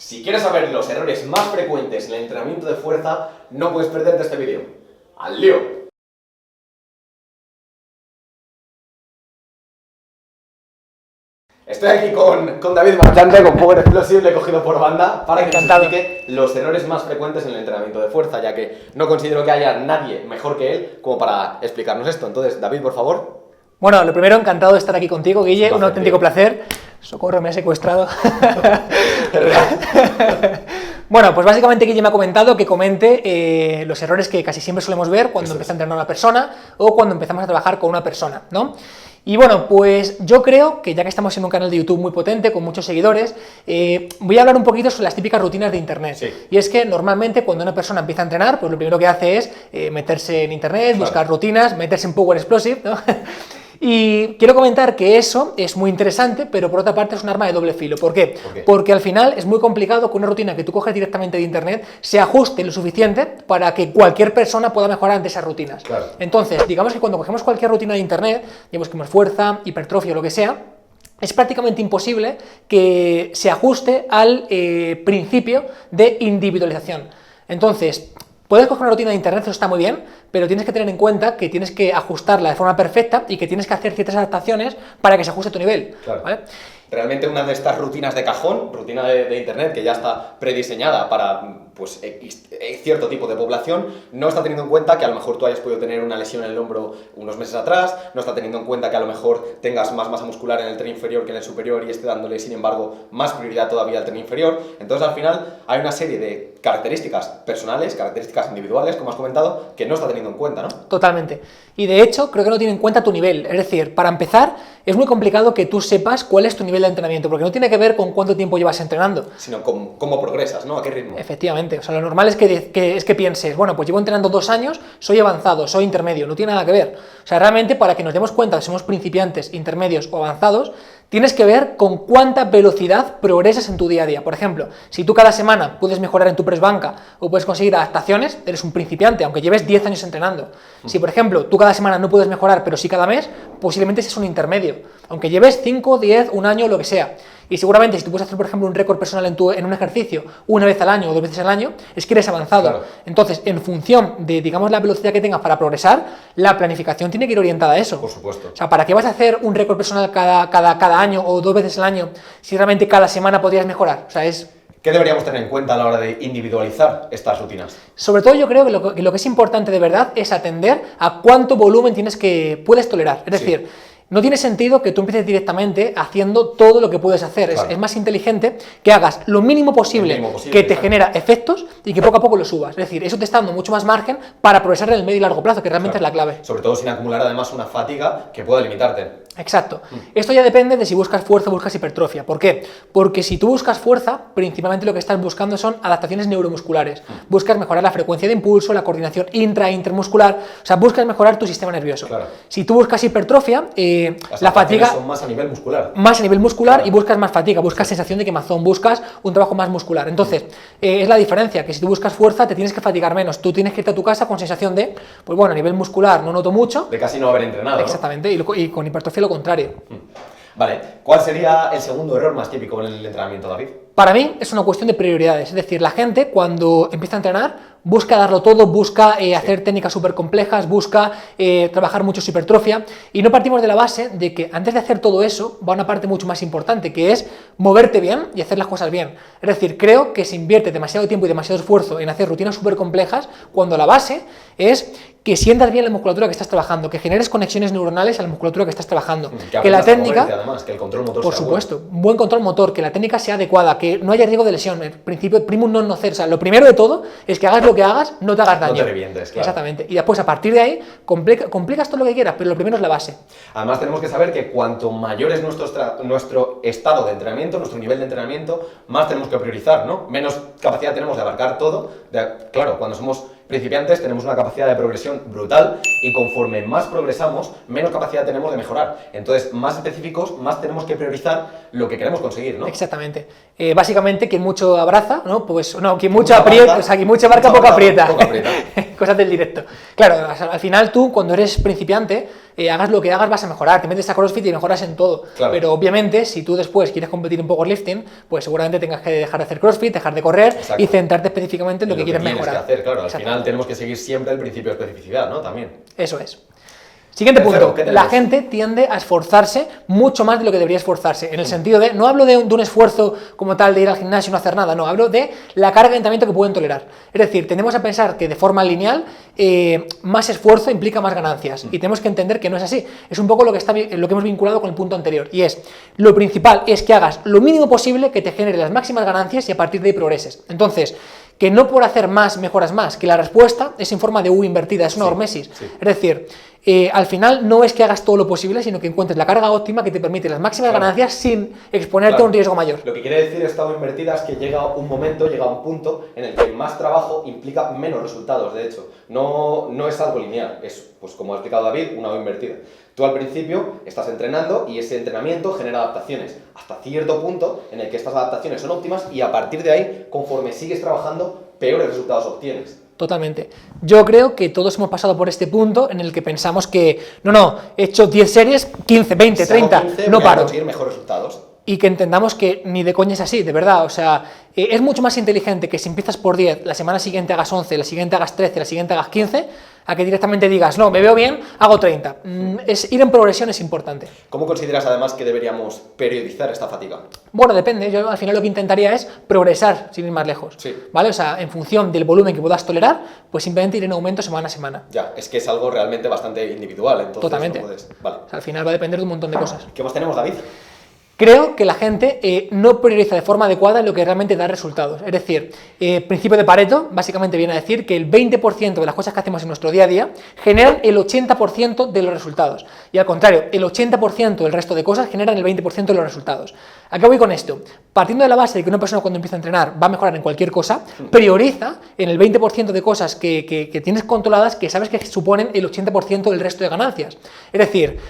Si quieres saber los errores más frecuentes en el entrenamiento de fuerza, no puedes perderte este vídeo. ¡Al lío! Estoy aquí con David Marchante, con Power Explosive, cogido por banda, para que nos explique los errores más frecuentes en el entrenamiento de fuerza, ya que no considero que haya nadie mejor que él como para explicarnos esto. Entonces, David, por favor. Bueno, lo primero, encantado de estar aquí contigo, Guille, un auténtico placer. Socorro, me ha secuestrado. Bueno, pues básicamente Guille me ha comentado que comente los errores que casi siempre solemos ver cuando empieza a entrenar una persona o cuando empezamos a trabajar con una persona, ¿no? Y bueno, pues yo creo que ya que estamos en un canal de YouTube muy potente, con muchos seguidores, voy a hablar un poquito sobre las típicas rutinas de Internet. Sí. Y es que normalmente cuando una persona empieza a entrenar, pues lo primero que hace es meterse en Internet, buscar rutinas, meterse en Power Explosive, ¿no? Y quiero comentar que eso es muy interesante, pero por otra parte es un arma de doble filo. ¿Por qué? Porque al final es muy complicado que una rutina que tú coges directamente de Internet se ajuste lo suficiente para que cualquier persona pueda mejorar ante esas rutinas. Claro. Entonces, digamos que cuando cogemos cualquier rutina de Internet, ya busquemos fuerza, hipertrofia o lo que sea, es prácticamente imposible que se ajuste al principio de individualización. Entonces, puedes coger una rutina de Internet, eso está muy bien, pero tienes que tener en cuenta que tienes que ajustarla de forma perfecta y que tienes que hacer ciertas adaptaciones para que se ajuste a tu nivel. Claro. ¿Vale? Realmente una de estas rutinas de cajón, rutina de Internet que ya está prediseñada para pues, cierto tipo de población, no está teniendo en cuenta que a lo mejor tú hayas podido tener una lesión en el hombro unos meses atrás, no está teniendo en cuenta que a lo mejor tengas más masa muscular en el tren inferior que en el superior y esté dándole, sin embargo, más prioridad todavía al tren inferior. Entonces, al final, hay una serie de características personales, características individuales, como has comentado, que no está teniendo en cuenta, ¿no? Totalmente. Y de hecho, creo que no tiene en cuenta tu nivel. Es decir, para empezar, es muy complicado que tú sepas cuál es tu nivel de entrenamiento, porque no tiene que ver con cuánto tiempo llevas entrenando, sino cómo progresas, ¿no? ¿A qué ritmo? Efectivamente. O sea, lo normal es que pienses, bueno, pues llevo entrenando 2 años, soy avanzado, soy intermedio, no tiene nada que ver. O sea, realmente para que nos demos cuenta si somos principiantes, intermedios o avanzados, tienes que ver con cuánta velocidad progresas en tu día a día. Por ejemplo, si tú cada semana puedes mejorar en tu press banca o puedes conseguir adaptaciones, eres un principiante, aunque lleves 10 años entrenando. Si, por ejemplo, tú cada semana no puedes mejorar, pero sí cada mes, posiblemente seas un intermedio, aunque lleves 5, 10, un año, lo que sea. Y seguramente si tú puedes hacer, por ejemplo, un récord personal en un ejercicio una vez al año o 2 veces al año, es que eres avanzado. Claro. Entonces, en función de, digamos, la velocidad que tengas para progresar, la planificación tiene que ir orientada a eso. Por supuesto. O sea, ¿para qué vas a hacer un récord personal cada año o 2 veces al año si realmente cada semana podrías mejorar? O sea, es... ¿Qué deberíamos tener en cuenta a la hora de individualizar estas rutinas? Sobre todo yo creo que lo que es importante de verdad es atender a cuánto volumen puedes tolerar. Es decir, no tiene sentido que tú empieces directamente haciendo todo lo que puedes hacer. Claro. Es más inteligente que hagas lo mínimo posible, que te genera efectos y que poco a poco lo subas. Es decir, eso te está dando mucho más margen para progresar en el medio y largo plazo, que realmente es la clave. Sobre todo sin acumular además una fatiga que pueda limitarte. Exacto. Esto ya depende de si buscas fuerza o buscas hipertrofia. ¿Por qué? Porque si tú buscas fuerza, principalmente lo que estás buscando son adaptaciones neuromusculares. Buscas mejorar la frecuencia de impulso, la coordinación intermuscular, o sea, buscas mejorar tu sistema nervioso. Claro. Si tú buscas hipertrofia, la fatiga son más a nivel muscular. Más a nivel muscular, claro. Y buscas más fatiga, buscas sensación de quemazón, buscas un trabajo más muscular. Entonces, es la diferencia, que si tú buscas fuerza te tienes que fatigar menos. Tú tienes que irte a tu casa con sensación de, pues bueno, a nivel muscular no noto mucho. De casi no haber entrenado. Exactamente, ¿no? y con hipertrofia lo contrario. Vale, ¿cuál sería el segundo error más típico en el entrenamiento, David? Para mí es una cuestión de prioridades, es decir, la gente cuando empieza a entrenar busca darlo todo, busca hacer técnicas súper complejas, busca trabajar mucho su hipertrofia, y no partimos de la base de que antes de hacer todo eso va una parte mucho más importante, que es moverte bien y hacer las cosas bien. Es decir, creo que se invierte demasiado tiempo y demasiado esfuerzo en hacer rutinas súper complejas cuando la base es que sientas bien la musculatura que estás trabajando, que generes conexiones neuronales a la musculatura que estás trabajando, que la técnica, además, que el control motor por sea supuesto, un buen control motor, que la técnica sea adecuada, que no haya riesgo de lesión, el principio primum non nocere. O sea, lo primero de todo es que hagas lo que hagas, no te hagas daño. No te revientes, claro. Exactamente. Y después, a partir de ahí, complicas todo lo que quieras, pero lo primero es la base. Además, tenemos que saber que cuanto mayor es nuestro estado de entrenamiento, nuestro nivel de entrenamiento, más tenemos que priorizar, ¿no? Menos capacidad tenemos de abarcar todo. Claro, cuando somos principiantes tenemos una capacidad de progresión brutal y conforme más progresamos, menos capacidad tenemos de mejorar. Entonces, más específicos, más tenemos que priorizar lo que queremos conseguir, ¿no? Exactamente. Básicamente, quien mucho abraza, ¿no? Pues no, quien mucho aprieta, o sea, quien mucho abarca, poco aprieta. Poco aprieta. Cosas del directo. Claro, al final tú, cuando eres principiante, hagas lo que hagas vas a mejorar, te metes a CrossFit y mejoras en todo. Claro. Pero obviamente, si tú después quieres competir en powerlifting, pues seguramente tengas que dejar de hacer CrossFit, dejar de correr y centrarte específicamente en lo que quieres mejorar. Que hacer, claro. Al final tenemos que seguir siempre el principio de especificidad, ¿no? También. Eso es. Siguiente punto, ¿qué la tenemos? gente tiende a esforzarse mucho más de lo que debería esforzarse, en el sentido de, no hablo de un esfuerzo como tal de ir al gimnasio y no hacer nada, no, hablo de la carga de entrenamiento que pueden tolerar. Es decir, tenemos a pensar que de forma lineal, más esfuerzo implica más ganancias, y tenemos que entender que no es así. Es un poco lo que hemos vinculado con el punto anterior, y es, lo principal es que hagas lo mínimo posible que te genere las máximas ganancias y a partir de ahí progreses. Entonces, que no por hacer más mejoras más, que la respuesta es en forma de U invertida, es una hormesis. Es decir, al final no es que hagas todo lo posible, sino que encuentres la carga óptima que te permite las máximas ganancias sin exponerte a un riesgo mayor. Lo que quiere decir estado invertida es que llega un punto en el que más trabajo implica menos resultados, de hecho. No es algo lineal, es, pues como ha explicado David, una O invertida. Tú al principio estás entrenando y ese entrenamiento genera adaptaciones hasta cierto punto en el que estas adaptaciones son óptimas y a partir de ahí, conforme sigues trabajando, peores resultados obtienes. Totalmente. Yo creo que todos hemos pasado por este punto en el que pensamos que, no, he hecho 10 series, 15, 20, 30, 15, no voy a paro. conseguir mejores resultados. Y que entendamos que ni de coña es así, de verdad. O sea, es mucho más inteligente que si empiezas por 10, la semana siguiente hagas 11, la siguiente hagas 13, la siguiente hagas 15, a que directamente digas, no, me veo bien, hago 30. Ir en progresión es importante. ¿Cómo consideras además que deberíamos periodizar esta fatiga? Bueno, depende. Yo al final lo que intentaría es progresar sin ir más lejos. Sí. ¿Vale? O sea, en función del volumen que puedas tolerar, pues simplemente ir en aumento semana a semana. Ya, es que es algo realmente bastante individual, entonces Totalmente. no puedes... Vale. O sea, al final va a depender de un montón de cosas. ¿Qué más tenemos, David? Creo que la gente no prioriza de forma adecuada lo que realmente da resultados. Es decir, principio de Pareto básicamente viene a decir que el 20% de las cosas que hacemos en nuestro día a día generan el 80% de los resultados. Y al contrario, el 80% del resto de cosas generan el 20% de los resultados. ¿A qué voy con esto? Partiendo de la base de que una persona cuando empieza a entrenar va a mejorar en cualquier cosa, prioriza en el 20% de cosas que tienes controladas que sabes que suponen el 80% del resto de ganancias. Es decir,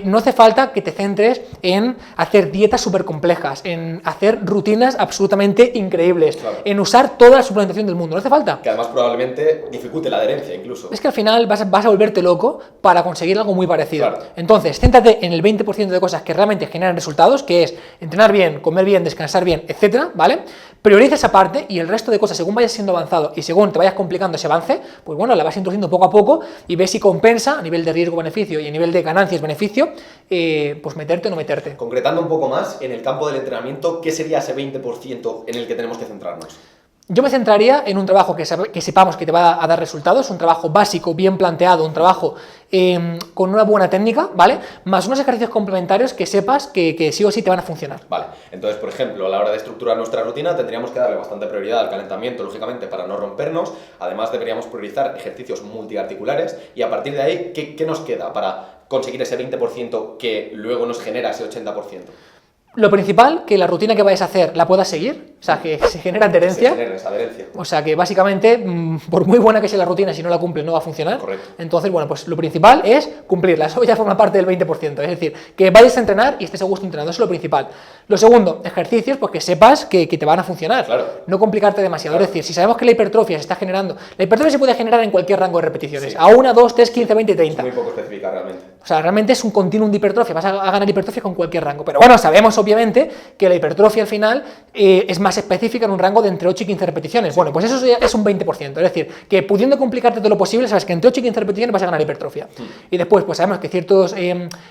no hace falta que te centres en hacer dietas súper complejas, en hacer rutinas absolutamente increíbles, Claro. en usar toda la suplementación del mundo. No hace falta. Que además probablemente dificulte la adherencia incluso. Es que al final vas a volverte loco para conseguir algo muy parecido. Claro. Entonces, céntrate en el 20% de cosas que realmente generan resultados, que es entrenar bien, comer bien, descansar bien, etcétera, ¿vale? Prioriza esa parte y el resto de cosas, según vayas siendo avanzado y según te vayas complicando ese avance, pues bueno, la vas introduciendo poco a poco y ves si compensa a nivel de riesgo-beneficio y a nivel de ganancias-beneficio, pues meterte o no meterte. Concretando un poco más, en el campo del entrenamiento, ¿qué sería ese 20% en el que tenemos que centrarnos? Yo me centraría en un trabajo que sepamos que te va a dar resultados, un trabajo básico, bien planteado, un trabajo con una buena técnica, ¿vale? Más unos ejercicios complementarios que sepas que sí o sí te van a funcionar. Vale, entonces, por ejemplo, a la hora de estructurar nuestra rutina tendríamos que darle bastante prioridad al calentamiento, lógicamente, para no rompernos. Además, deberíamos priorizar ejercicios multiarticulares y a partir de ahí, ¿qué nos queda para conseguir ese 20% que luego nos genera ese 80%? Lo principal, que la rutina que vayas a hacer la puedas seguir, o sea, que se genera adherencia. Se genera esa adherencia. O sea, que básicamente, por muy buena que sea la rutina, si no la cumples no va a funcionar. Correcto. Entonces, bueno, pues lo principal es cumplirla. Eso ya forma parte del 20%. Es decir, que vayas a entrenar y estés a gusto entrenando. Eso es lo principal. Lo segundo, ejercicios, pues que sepas que te van a funcionar. Claro. No complicarte demasiado. Claro. Es decir, si sabemos que la hipertrofia se está generando... La hipertrofia se puede generar en cualquier rango de repeticiones. Sí. A 1, 2, 3, 15, 20, 30. Es muy poco específica realmente. O sea, realmente es un continuum de hipertrofia, vas a ganar hipertrofia con cualquier rango. Pero bueno, sabemos obviamente que la hipertrofia al final es más específica en un rango de entre 8 y 15 repeticiones. Bueno, pues eso ya es un 20%. Es decir, que pudiendo complicarte todo lo posible, sabes que entre 8 y 15 repeticiones vas a ganar hipertrofia. Y después, pues sabemos que ciertos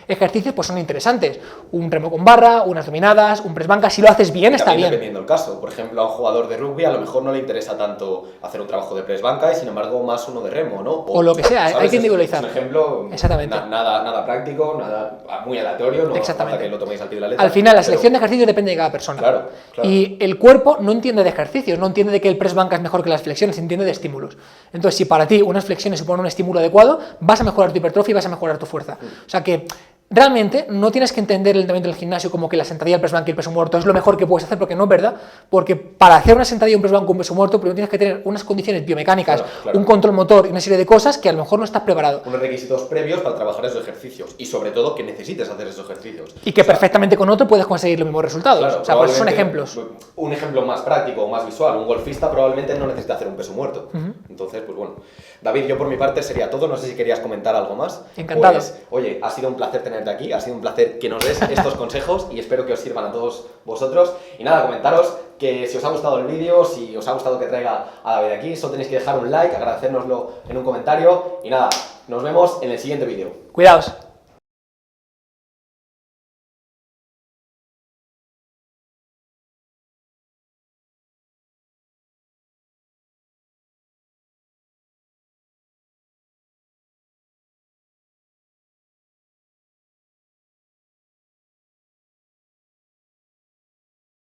ejercicios pues son interesantes. Un remo con barra, unas dominadas, un press banca, si lo haces bien, está bien. Dependiendo del caso. Por ejemplo, a un jugador de rugby a lo mejor no le interesa tanto hacer un trabajo de press banca y sin embargo más uno de remo, ¿no? O lo que sea, ¿sabes? hay que individualizar. Es un ejemplo, Exactamente. Nada práctico, nada muy aleatorio, no hace falta que lo toméis al pie de la letra. Al final, la pero- selección de ejercicios depende de cada persona. Claro. Y el cuerpo no entiende de ejercicios, no entiende de que el press banca es mejor que las flexiones, entiende de estímulos. Entonces, si para ti unas flexiones suponen un estímulo adecuado, vas a mejorar tu hipertrofia y vas a mejorar tu fuerza. O sea que realmente no tienes que entender el entrenamiento del gimnasio como que la sentadilla, el press banca y el peso muerto es lo mejor que puedes hacer, porque no es verdad, porque para hacer una sentadilla, un press banca, un peso muerto, primero tienes que tener unas condiciones biomecánicas, Claro. un control motor y una serie de cosas que a lo mejor no estás preparado. Unos requisitos previos para trabajar esos ejercicios y sobre todo que necesites hacer esos ejercicios. Y que perfectamente con otro puedes conseguir los mismos resultados. Claro, O sea, por eso son probablemente, ejemplos. Un ejemplo más práctico o más visual, un golfista probablemente no necesita hacer un peso muerto. Entonces, pues bueno. David, yo por mi parte sería todo, no sé si querías comentar algo más. Encantado. Pues, oye, ha sido un placer tenerte aquí, ha sido un placer que nos des estos consejos y espero que os sirvan a todos vosotros. Y nada, comentaros que si os ha gustado el vídeo, si os ha gustado que traiga a David aquí, solo tenéis que dejar un like, agradecérnoslo en un comentario y nada, nos vemos en el siguiente vídeo. Cuidaos.